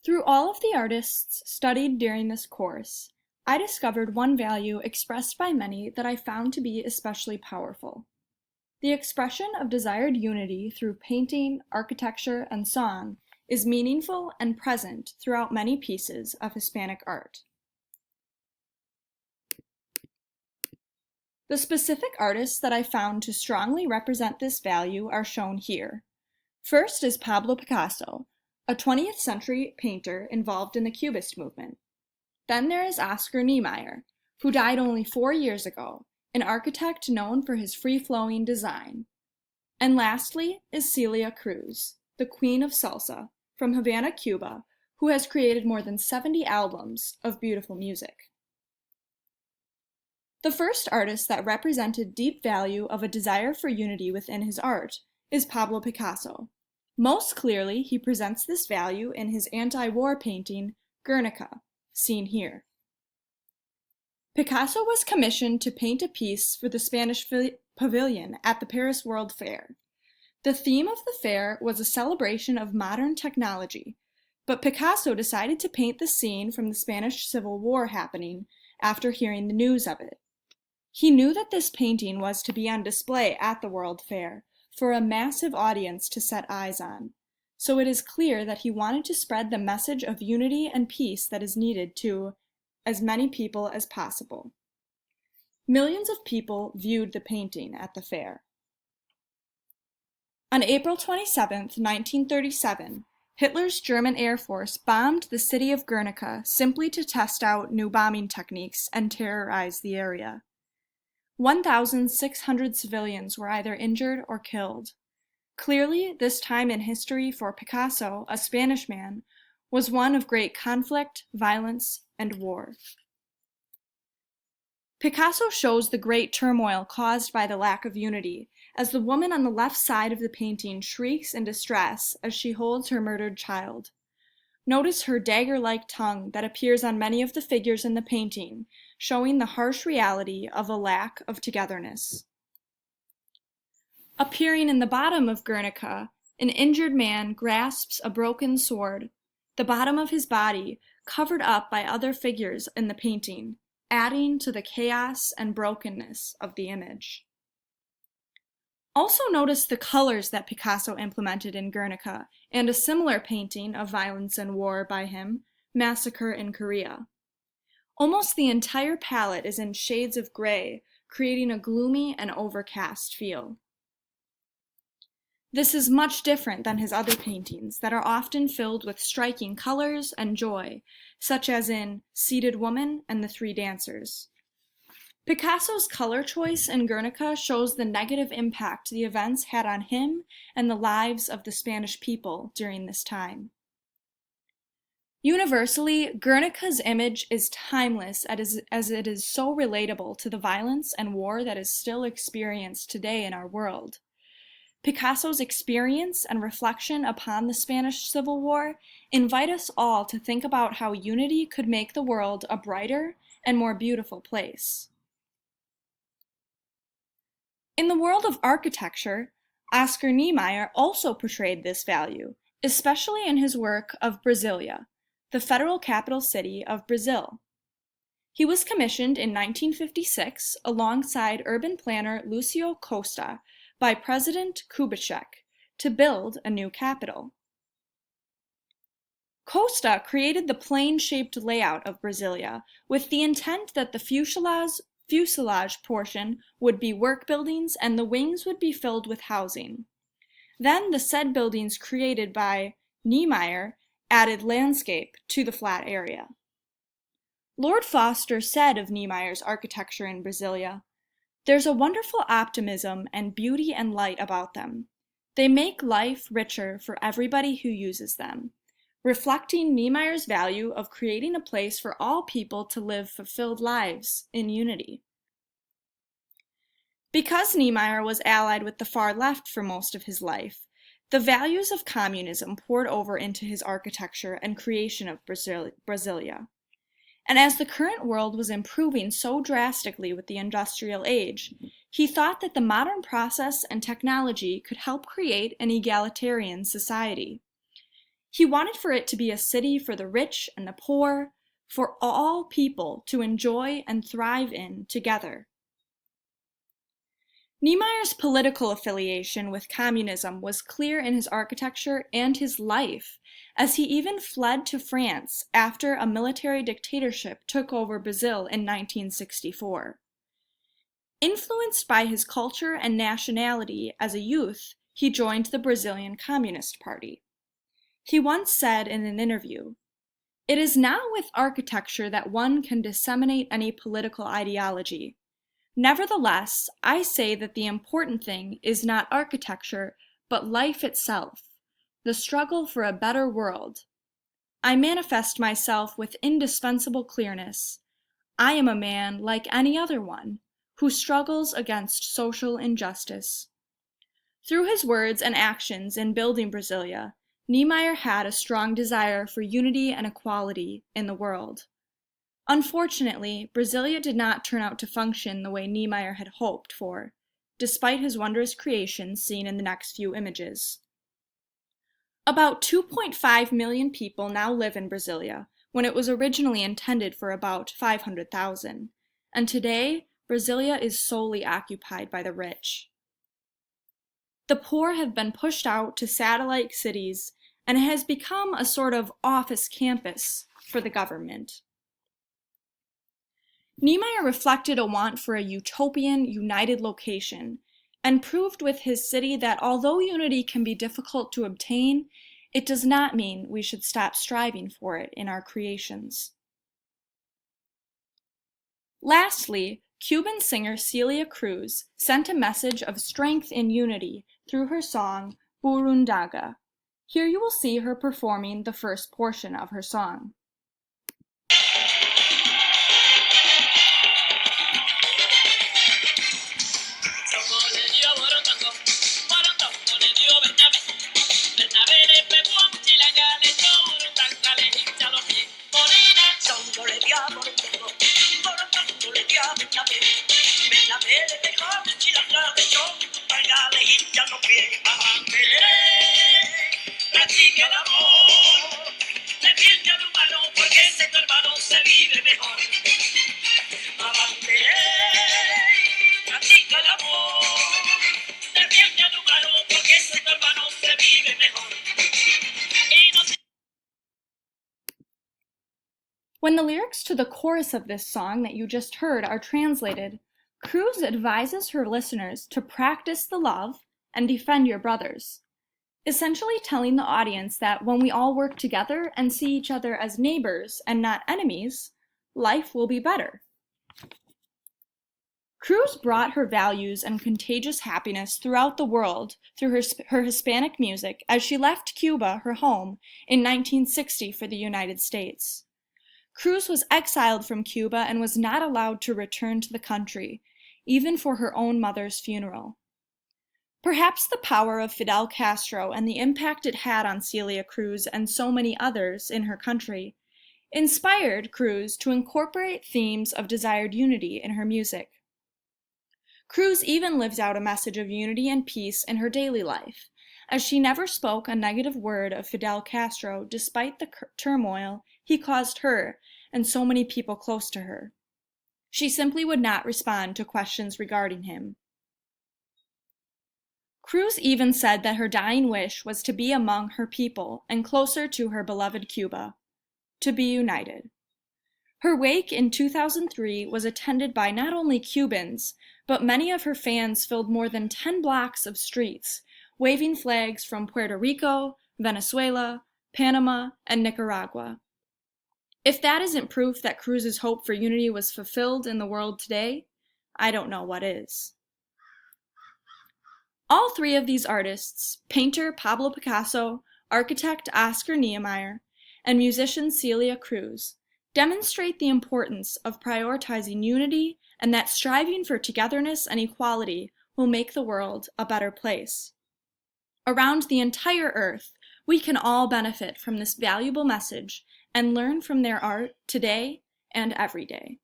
Through all of the artists studied during this course, I discovered one value expressed by many that I found to be especially powerful. The expression of desired unity through painting, architecture, and song is meaningful and present throughout many pieces of Hispanic art. The specific artists that I found to strongly represent this value are shown here. First is Pablo Picasso, a 20th century painter involved in the Cubist movement. Then there is Oscar Niemeyer, who died only 4 years ago, an architect known for his free-flowing design. And lastly is Celia Cruz, the queen of salsa, from Havana, Cuba, who has created more than 70 albums of beautiful music. The first artist that represented deep value of a desire for unity within his art is Pablo Picasso. Most clearly, he presents this value in his anti-war painting, Guernica, seen here. Picasso was commissioned to paint a piece for the Spanish pavilion at the Paris World Fair. The theme of the fair was a celebration of modern technology, but Picasso decided to paint the scene from the Spanish Civil War happening after hearing the news of it. He knew that this painting was to be on display at the World Fair for a massive audience to set eyes on, so it is clear that he wanted to spread the message of unity and peace that is needed to as many people as possible. Millions of people viewed the painting at the fair. On April 27, 1937, Hitler's German Air Force bombed the city of Guernica simply to test out new bombing techniques and terrorize the area. 1,600 civilians were either injured or killed. Clearly, this time in history for Picasso, a Spanish man, was one of great conflict, violence, and war. Picasso shows the great turmoil caused by the lack of unity, as the woman on the left side of the painting shrieks in distress as she holds her murdered child. Notice her dagger-like tongue that appears on many of the figures in the painting, showing the harsh reality of a lack of togetherness. Appearing in the bottom of Guernica, an injured man grasps a broken sword, the bottom of his body covered up by other figures in the painting, adding to the chaos and brokenness of the image. Also notice the colors that Picasso implemented in Guernica and a similar painting of violence and war by him, Massacre in Korea. Almost the entire palette is in shades of gray, creating a gloomy and overcast feel. This is much different than his other paintings that are often filled with striking colors and joy, such as in Seated Woman and The Three Dancers. Picasso's color choice in Guernica shows the negative impact the events had on him and the lives of the Spanish people during this time. Universally, Guernica's image is timeless as it is so relatable to the violence and war that is still experienced today in our world. Picasso's experience and reflection upon the Spanish Civil War invite us all to think about how unity could make the world a brighter and more beautiful place. In the world of architecture, Oscar Niemeyer also portrayed this value, especially in his work of Brasilia, the federal capital city of Brazil. He was commissioned in 1956 alongside urban planner Lucio Costa by President Kubitschek to build a new capital. Costa created the plane-shaped layout of Brasilia with the intent that the fuselage portion would be work buildings and the wings would be filled with housing. Then the said buildings created by Niemeyer added landscape to the flat area. Lord Foster said of Niemeyer's architecture in Brasilia, "There's a wonderful optimism and beauty and light about them. They make life richer for everybody who uses them," reflecting Niemeyer's value of creating a place for all people to live fulfilled lives in unity. Because Niemeyer was allied with the far left for most of his life, the values of communism poured over into his architecture and creation of Brasilia. And as the current world was improving so drastically with the industrial age, he thought that the modern process and technology could help create an egalitarian society. He wanted for it to be a city for the rich and the poor, for all people to enjoy and thrive in together. Niemeyer's political affiliation with communism was clear in his architecture and his life, as he even fled to France after a military dictatorship took over Brazil in 1964. Influenced by his culture and nationality as a youth, he joined the Brazilian Communist Party. He once said in an interview, "It is now with architecture that one can disseminate any political ideology. Nevertheless, I say that the important thing is not architecture, but life itself, the struggle for a better world. I manifest myself with indispensable clearness. I am a man like any other one, who struggles against social injustice." Through his words and actions in building Brasilia, Niemeyer had a strong desire for unity and equality in the world. Unfortunately, Brasilia did not turn out to function the way Niemeyer had hoped for, despite his wondrous creations seen in the next few images. About 2.5 million people now live in Brasilia, when it was originally intended for about 500,000, and today, Brasilia is solely occupied by the rich. The poor have been pushed out to satellite cities, and it has become a sort of office campus for the government. Niemeyer reflected a want for a utopian, united location, and proved with his city that although unity can be difficult to obtain, it does not mean we should stop striving for it in our creations. Lastly, Cuban singer Celia Cruz sent a message of strength in unity through her song Burundanga. Here you will see her performing the first portion of her song. When the lyrics to the chorus of this song that you just heard are translated, Cruz advises her listeners to practice the love and defend your brothers, essentially telling the audience that when we all work together and see each other as neighbors and not enemies, life will be better. Cruz brought her values and contagious happiness throughout the world through her Hispanic music as she left Cuba, her home, in 1960 for the United States. Cruz was exiled from Cuba and was not allowed to return to the country, even for her own mother's funeral. Perhaps the power of Fidel Castro and the impact it had on Celia Cruz and so many others in her country inspired Cruz to incorporate themes of desired unity in her music. Cruz even lives out a message of unity and peace in her daily life, as she never spoke a negative word of Fidel Castro despite the turmoil he caused her and so many people close to her. She simply would not respond to questions regarding him. Cruz even said that her dying wish was to be among her people and closer to her beloved Cuba, to be united. Her wake in 2003 was attended by not only Cubans, but many of her fans filled more than 10 blocks of streets, waving flags from Puerto Rico, Venezuela, Panama, and Nicaragua. If that isn't proof that Cruz's hope for unity was fulfilled in the world today, I don't know what is. All three of these artists, painter Pablo Picasso, architect Oscar Niemeyer, and musician Celia Cruz, demonstrate the importance of prioritizing unity and that striving for togetherness and equality will make the world a better place. Around the entire earth, we can all benefit from this valuable message and learn from their art today and every day.